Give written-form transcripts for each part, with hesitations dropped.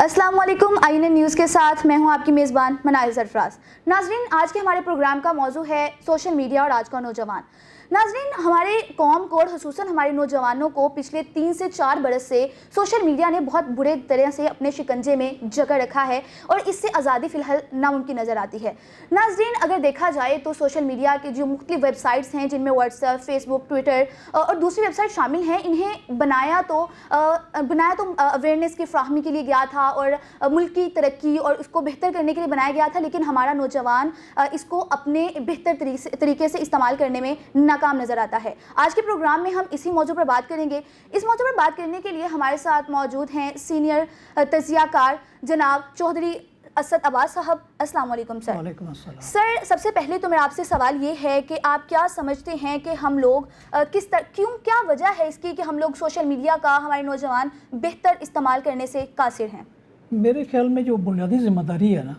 अस्सलाम वालेकुम। INN news के साथ मैं हूं आपकी मेज़बान मनाइल सरफराज। नाज़रीन, आज के हमारे प्रोग्राम का मौजू है सोशल मीडिया और आज का नौजवान। नाज़रीन, हमारे कौम को और ख़ुसूसन हमारे नौजवानों को पिछले 3 से 4 बरस से सोशल मीडिया ने बहुत बुरे तरह से अपने शिकंजे में जकड़ रखा है और इससे आज़ादी फ़िलहाल नामुमकिन नज़र आती है। नाज़रीन, अगर देखा जाए तो सोशल मीडिया की जो मुख्तलिफ़ वेबसाइट्स हैं, जिनमें व्हाट्सएप, फेसबुक, ट्विटर और दूसरी वेबसाइट शामिल हैं, इन्हें बनाया तो अवेयरनेस की फ्राहमी के लिए गया था और मुल्क की तरक्की और इसको बेहतर करने के लिए बनाया गया था, लेकिन हमारा नौजवान इसको अपने बेहतर तरीके से इस्तेमाल करने में नाकाम नज़र आता है। आज के प्रोग्राम में हम इसी मौजू पर बात करेंगे। इस मौजू पर बात करने के लिए हमारे साथ मौजूद हैं सीनियर तज़कियाकार जनाब चौधरी असद अब्बास साहब। अस्सलाम वालेकुम सर। वालेकुम अस्सलाम। सर, सबसे पहले तो मेरा आपसे सवाल ये है कि आप क्या समझते हैं कि हम लोग क्या वजह है इसकी कि हम लोग सोशल मीडिया का हमारे नौजवान बेहतर इस्तेमाल करने से कासिर हैं? मेरे ख्याल में जो बुनियादी जिम्मेदारी है ना,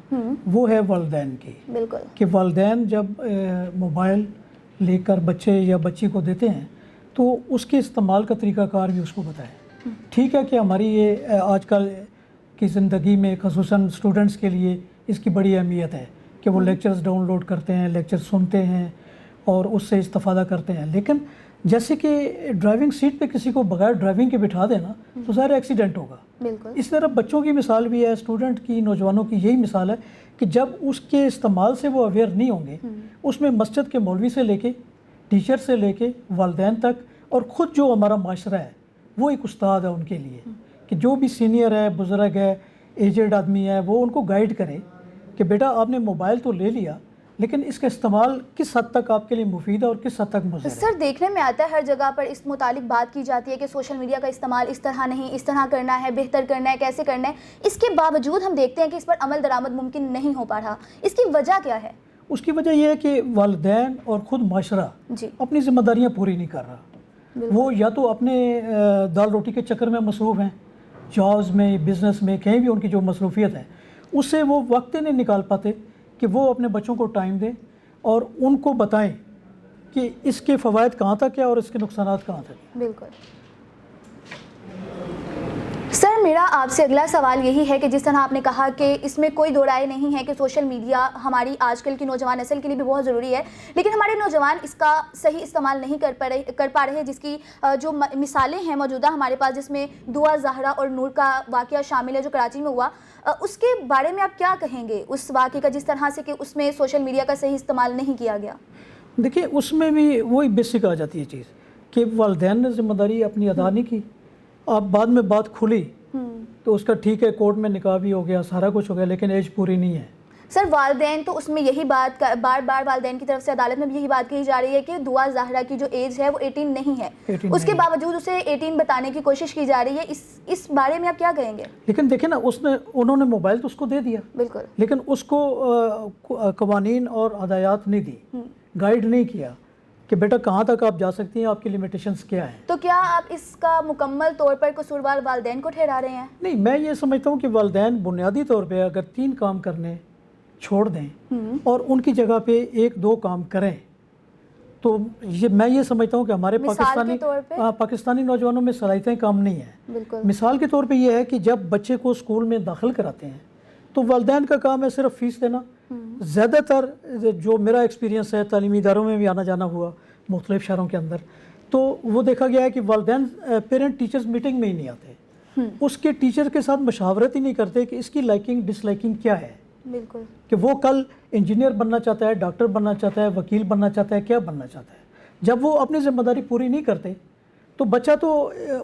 वो है वालिदैन की। बिल्कुल। कि वालिदैन जब मोबाइल लेकर बच्चे या बच्ची को देते हैं तो उसके इस्तेमाल का तरीक़ाकार भी उसको बताएं। ठीक है कि हमारी ये आजकल की ज़िंदगी में ख़ुसूसन स्टूडेंट्स के लिए इसकी बड़ी अहमियत है कि वो लेक्चर्स डाउनलोड करते हैं, लेक्चर सुनते हैं और उससे इस्तिफ़ादा करते हैं, लेकिन जैसे कि ड्राइविंग सीट पे किसी को बगैर ड्राइविंग के बिठा देना तो ज़ाहिर एक्सीडेंट होगा। बिल्कुल। इस तरह बच्चों की मिसाल भी है, स्टूडेंट की, नौजवानों की यही मिसाल है कि जब उसके इस्तेमाल से वो अवेयर नहीं होंगे, उसमें मस्जिद के मौलवी से लेके, टीचर से लेके, वालिदैन तक और ख़ुद जो हमारा माशरा है वो एक उस्ताद है उनके लिए कि जो भी सीनियर है, बुज़ुर्ग है, एजेड आदमी है, वो उनको गाइड करे कि बेटा आपने मोबाइल तो ले लिया, लेकिन इसका इस्तेमाल किस हद तक आपके लिए मुफीद है और किस हद तक मुज़र है। सर, देखने में आता है हर जगह पर इस मुतालिक बात की जाती है कि सोशल मीडिया का इस्तेमाल इस तरह नहीं, इस तरह करना है, बेहतर करना है, कैसे करना है। इसके बावजूद हम देखते हैं कि इस पर अमल दरामद मुमकिन नहीं हो पा रहा। इसकी वजह क्या है? उसकी वजह यह है कि वालिदैन और ख़ुद माशरा अपनी ज़िम्मेदारियाँ पूरी नहीं कर रहा। वो या तो अपने दाल रोटी के चक्कर में मसरूफ़ हैं, जॉब्स में, बिज़नेस में, कहीं भी उनकी जो मसरूफियत है उससे वो वक्त नहीं निकाल पाते कि वो अपने बच्चों को टाइम दें और उनको बताएं कि इसके फ़वाइद कहाँ तक है और इसके नुकसानात कहाँ तक है। बिल्कुल। सर, मेरा आपसे अगला सवाल यही है कि जिस तरह आपने कहा कि इसमें कोई दो राय नहीं है कि सोशल मीडिया हमारी आजकल की नौजवान नस्ल के लिए भी बहुत ज़रूरी है, लेकिन हमारे नौजवान इसका सही इस्तेमाल नहीं कर पा रहे, जिसकी जो मिसालें हैं मौजूदा हमारे पास, जिसमें दुआ ज़हरा और नूर का वाक़या शामिल है जो कराची में हुआ। उसके बारे में आप क्या कहेंगे, उस वाक़े का, जिस तरह से कि उसमें सोशल मीडिया का सही इस्तेमाल नहीं किया गया? देखिए, उसमें भी वही बेसिक आ जाती है चीज़ कि वालिदैन ने ज़िम्मेदारी अपनी अदा नहीं की। अब बाद में बात खुली तो उसका ठीक है, कोर्ट में निकाह भी हो गया, सारा कुछ हो गया, लेकिन एज पूरी नहीं है। सर, वालिदैन तो उसमें यही बात बार बार वालिदैन की तरफ से अदालत में भी यही बात कही जा रही है कि दुआ ज़हरा की जो एज है वो 18 नहीं है, उसके बावजूद उसे 18 बताने की कोशिश की जा रही है। इस बारे में आप क्या कहेंगे? लेकिन देखिए ना, उन्होंने मोबाइल तो उसको दे दिया, बिल्कुल, लेकिन उसको कवानीन और हदायत नहीं दी, गाइड नहीं किया कि बेटा कहाँ तक आप जा सकती हैं, आपकी लिमिटेशंस क्या हैं। तो क्या आप इसका मुकम्मल तौर पर कसूरवार वालिदैन को ठहरा रहे हैं? नहीं, मैं ये समझता हूँ कि वालिदैन बुनियादी तौर पे अगर 3 काम करने छोड़ दें और उनकी जगह पे 1-2 काम करें तो मैं ये समझता हूँ कि हमारे पाकिस्तानी नौजवानों में सलाहियतें कम नहीं है। मिसाल के तौर पे ये है कि जब बच्चे को स्कूल में दाखिल कराते हैं तो वालिदैन का काम है सिर्फ फ़ीस देना। ज़्यादातर जो मेरा एक्सपीरियंस है, तालीमी इदारों में भी आना जाना हुआ मुख्तलिफ़ शहरों के अंदर, तो वो देखा गया है कि वालिदैन पेरेंट टीचर्स मीटिंग में ही नहीं आते, उसके टीचर के साथ मशावरत ही नहीं करते कि इसकी लाइकिंग डिसलाइकिंग क्या है। बिल्कुल, कि वो कल इंजीनियर बनना चाहता है, डॉक्टर बनना चाहता है, वकील बनना चाहता है, क्या बनना चाहता है। जब वो अपनी ज़िम्मेदारी पूरी नहीं करते तो बच्चा तो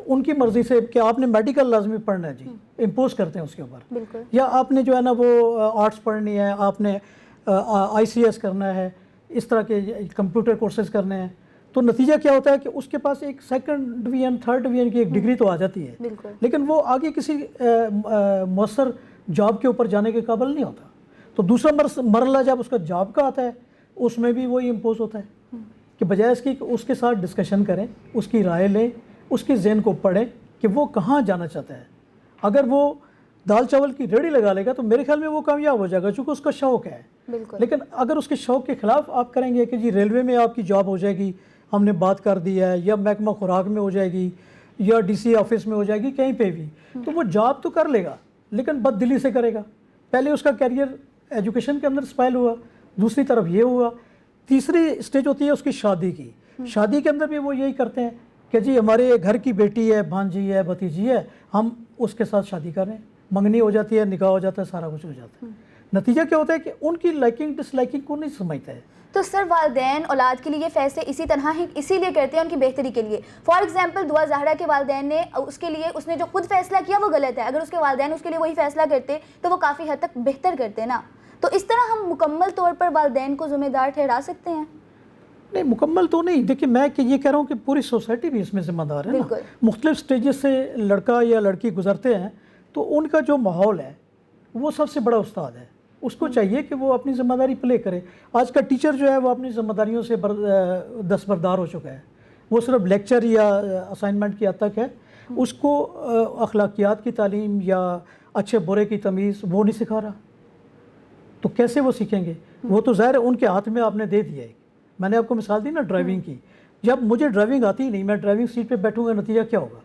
उनकी मर्ज़ी से कि आपने मेडिकल लाजमी पढ़ना है जी, इम्पोज करते हैं उसके ऊपर, या आपने जो है ना वो आर्ट्स पढ़नी है, आपने ICS करना है, इस तरह के कंप्यूटर कोर्सेज करने हैं। तो नतीजा क्या होता है कि उसके पास एक 2nd डिवीज़न 3rd डिवीज़न की एक डिग्री तो आ जाती है, लेकिन वो आगे किसी मौसर जॉब के ऊपर जाने के काबिल नहीं होता। तो दूसरा मरला जब उसका जॉब का आता है उसमें भी वही इम्पोज होता है कि बजाय इसकी उसके साथ डिस्कशन करें, उसकी राय लें, उसके ज़हन को पढ़ें कि वो कहाँ जाना चाहता है। अगर वो दाल चावल की रेडी लगा लेगा तो मेरे ख्याल में वो कामयाब हो जाएगा, चूँकि उसका शौक़ है। लेकिन अगर उसके शौक़ के ख़िलाफ़ आप करेंगे कि जी रेलवे में आपकी जॉब हो जाएगी, हमने बात कर दी है, या महकमा खुराक में हो जाएगी, या DC ऑफिस में हो जाएगी, कहीं पे भी, तो वो जॉब तो कर लेगा لیکن بد دلی سے کرے گا. پہلے اس کا کیریئر ایجوکیشن کے اندر اسپائل ہوا, دوسری طرف یہ ہوا, تیسری اسٹیج ہوتی ہے اس کی شادی کی. شادی کے اندر بھی وہ یہی کرتے ہیں کہ جی ہمارے گھر کی بیٹی ہے, بھانجی ہے, بھتیجی ہے, ہم اس کے ساتھ شادی کر رہے ہیں. منگنی ہو جاتی ہے, نکاح ہو جاتا ہے, سارا کچھ ہو جاتا ہے. نتیجہ کیا ہوتا ہے کہ ان کی لائکنگ ڈس لائکنگ کو نہیں سمجھتا ہے. تو سر والدین اولاد کے لیے یہ فیصلے اسی طرح ہی اسی لیے کرتے ہیں ان کی بہتری کے لیے. فار ایگزامپل دعا زہرا کے والدین نے اس نے جو خود فیصلہ کیا وہ غلط ہے. اگر اس کے والدین اس کے لیے وہی فیصلہ کرتے تو وہ کافی حد تک بہتر کرتے نا. تو اس طرح ہم مکمل طور پر والدین کو ذمہ دار ٹھہرا سکتے ہیں؟ نہیں, مکمل تو نہیں. دیکھیے میں کہ یہ کہہ رہا ہوں کہ پوری سوسائٹی بھی اس میں ذمہ دار ہے نا. مختلف سٹیجز سے لڑکا یا لڑکی گزرتے ہیں تو ان کا جو ماحول ہے وہ سب سے بڑا استاد ہے. اس کو چاہیے کہ وہ اپنی ذمہ داری پلے کرے. آج کا ٹیچر جو ہے وہ اپنی ذمہ داریوں سے دستبردار ہو چکا ہے. وہ صرف لیکچر یا اسائنمنٹ کی حد تک ہے. اس کو اخلاقیات کی تعلیم یا اچھے برے کی تمیز وہ نہیں سکھا رہا. تو کیسے وہ سیکھیں گے؟ وہ تو ظاہر ہے ان کے ہاتھ میں آپ نے دے دیا ہے. میں نے آپ کو مثال دی نا ڈرائیونگ کی. جب مجھے ڈرائیونگ آتی ہی نہیں, میں ڈرائیونگ سیٹ پہ بیٹھوں گا, نتیجہ کیا ہوگا؟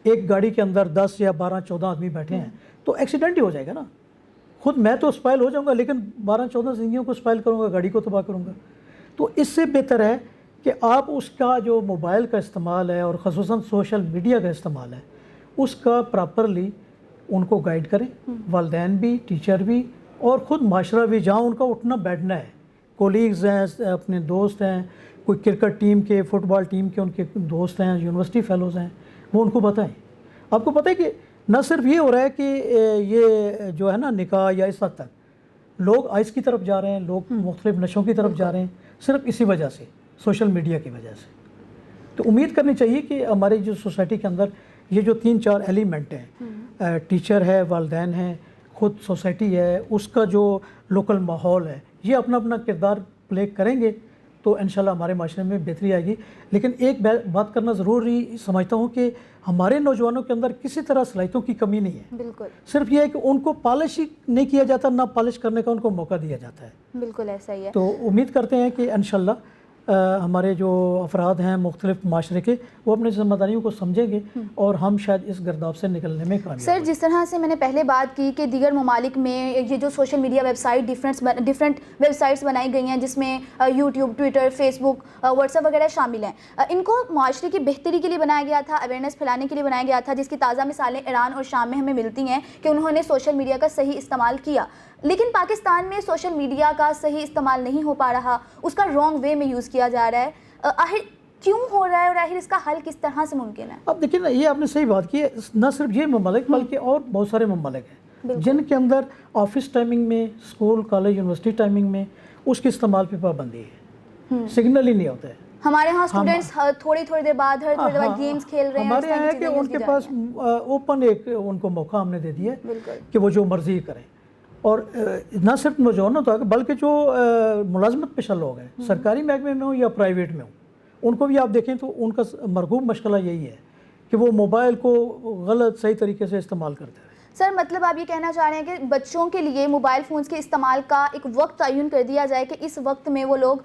ایک گاڑی کے اندر 10 یا 12 14 آدمی بیٹھے ہیں تو ایکسیڈنٹ ہی ہو جائے گا نا. خود میں تو اسپائل ہو جاؤں گا لیکن 12-14 زندگیوں کو اسپائل کروں گا, گاڑی کو تباہ کروں گا. تو اس سے بہتر ہے کہ آپ اس کا جو موبائل کا استعمال ہے اور خصوصاً سوشل میڈیا کا استعمال ہے اس کا پراپرلی ان کو گائیڈ کریں. والدین بھی, ٹیچر بھی اور خود معاشرہ بھی, جہاں ان کا اٹھنا بیٹھنا ہے. کولیگز ہیں, اپنے دوست ہیں, کوئی کرکٹ ٹیم کے, فٹ بال ٹیم کے ان کے دوست ہیں, یونیورسٹی فیلوز ہیں, وہ ان کو بتائیں. آپ کو پتہ ہے کہ نہ صرف یہ ہو رہا ہے کہ یہ جو ہے نا نکاح یا اس حد تک لوگ آئس کی طرف جا رہے ہیں, لوگ مختلف نشوں کی طرف جا رہے ہیں صرف اسی وجہ سے, سوشل میڈیا کی وجہ سے. تو امید کرنی چاہیے کہ ہماری جو سوسائٹی کے اندر یہ جو 3-4 ایلیمنٹ ہیں, ٹیچر ہے, والدین ہیں, خود سوسائٹی ہے, اس کا جو لوکل ماحول ہے, یہ اپنا اپنا کردار پلے کریں گے تو انشاءاللہ ہمارے معاشرے میں بہتری آئے گی. لیکن ایک بات کرنا ضروری سمجھتا ہوں کہ ہمارے نوجوانوں کے اندر کسی طرح صلاحیتوں کی کمی نہیں ہے. بالکل. صرف یہ ہے کہ ان کو پالش ہی نہیں کیا جاتا, نہ پالش کرنے کا ان کو موقع دیا جاتا ہے. بالکل ایسا ہی ہے. تو امید کرتے ہیں کہ انشاءاللہ ہمارے جو افراد ہیں مختلف معاشرے کے وہ اپنی ذمہ داریوں کو سمجھیں گے اور ہم شاید اس گرداب سے نکلنے میں کامیاب. سر جس طرح سے میں نے پہلے بات کی کہ دیگر ممالک میں یہ جو social media website different websites بنائی گئی ہیں جس میں YouTube, Twitter, Facebook, WhatsApp وغیرہ شامل ہیں. ان کو معاشرے کی بہتری کے لیے بنایا گیا تھا, اویئرنیس پھیلانے کے لیے بنایا گیا تھا, جس کی تازہ مثالیں ایران اور شام میں ہمیں ملتی ہیں کہ انہوں نے سوشل میڈیا کا صحیح استعمال کیا. لیکن پاکستان میں سوشل میڈیا کا صحیح استعمال نہیں ہو پا رہا, اس کا رانگ وے میں یوز کیا جا رہا ہے. آخر کیوں ہو رہا ہے اور آخر اس کا حل کس طرح سے ممکن ہے؟ اب دیکھیں نا, یہ آپ نے صحیح بات کی ہے. نہ صرف یہ ممالک بلکہ اور بہت سارے ممالک ہیں جن کے اندر آفس ٹائمنگ میں, اسکول, کالج, یونیورسٹی ٹائمنگ میں اس کے استعمال پہ پابندی ہے. سگنل ہی نہیں ہوتا ہے. ہمارے ہاں اسٹوڈنٹس تھوڑی دیر بعد گیمز کھیل رہے ہیں. ہمارے یہاں ہے کہ ان کے پاس اوپن ایک ان کو موقع ہم نے دے دیا ہے کہ وہ جو مرضی کریں. اور نہ صرف نوجوانوں تک بلکہ جو ملازمت پیشہ لوگ ہیں, سرکاری محکمے میں ہوں یا پرائیویٹ میں ہوں, ان کو بھی آپ دیکھیں تو ان کا مرغوب مشغلہ یہی ہے کہ وہ موبائل کو غلط صحیح طریقے سے استعمال کرتے ہیں. سر مطلب آپ یہ کہنا چاہ رہے ہیں کہ بچوں کے لیے موبائل فونز کے استعمال کا ایک وقت تعین کر دیا جائے کہ اس وقت میں وہ لوگ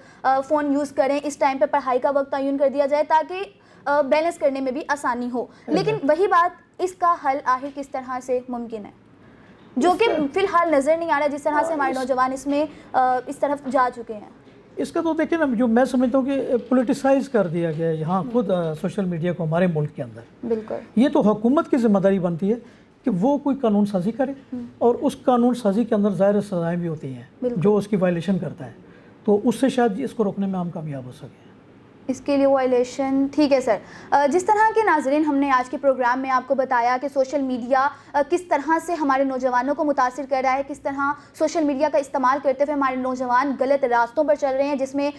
فون یوز کریں, اس ٹائم پہ پڑھائی کا وقت تعین کر دیا جائے تاکہ بیلنس کرنے میں بھی آسانی ہو. لیکن وہی بات, اس کا حل آخر کس طرح سے ممکن ہے جو کہ فی الحال نظر نہیں آ رہا جس طرح سے ہمارے نوجوان اس میں اس طرف جا چکے ہیں؟ اس کا تو دیکھیں نا, جو میں سمجھتا ہوں کہ پولیٹیسائز کر دیا گیا ہے یہاں خود سوشل میڈیا کو ہمارے ملک کے اندر. بالکل. یہ تو حکومت کی ذمہ داری بنتی ہے کہ وہ کوئی قانون سازی کرے اور اس قانون سازی کے اندر ظاہر سزائیں بھی ہوتی ہیں جو اس کی وائلیشن کرتا ہے, تو اس سے شاید اس کو روکنے میں ہم کامیاب ہو سکیں. اس کے لیے وائلیشن ٹھیک ہے سر. جس طرح کے ناظرین ہم نے آج کے پروگرام میں آپ کو بتایا کہ سوشل میڈیا کس طرح سے ہمارے نوجوانوں کو متاثر کر رہا ہے, کس طرح سوشل میڈیا کا استعمال کرتے ہوئے ہمارے نوجوان غلط راستوں پر چل رہے ہیں, جس میں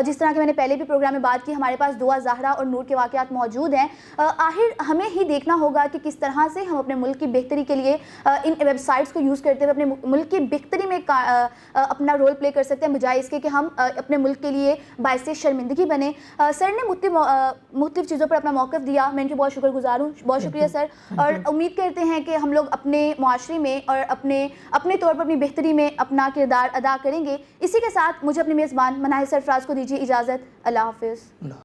جس طرح کہ میں نے پہلے بھی پروگرام میں بات کی ہمارے پاس دعا زہرا اور نور کے واقعات موجود ہیں. آخر ہمیں ہی دیکھنا ہوگا کہ کس طرح سے ہم اپنے ملک کی بہتری کے لیے ان ویب سائٹس کو یوز کرتے ہوئے اپنے ملک کی بہتری میں اپنا رول پلے کر سکتے ہیں, بجائے اس کے کہ ہم اپنے ملک کے لیے باعث شرمندگی بنے. سر نے مختلف چیزوں پر اپنا موقف دیا, میں ان کی بہت شکر گزار ہوں. بہت شکریہ سر. اور امید کرتے ہیں کہ ہم لوگ اپنے معاشرے میں اور اپنے طور پر اپنی بہتری میں اپنا کردار ادا کریں گے. اسی کے ساتھ مجھے اپنے میزبان مناہل سرفراز کو دیجیے اجازت. اللہ حافظ.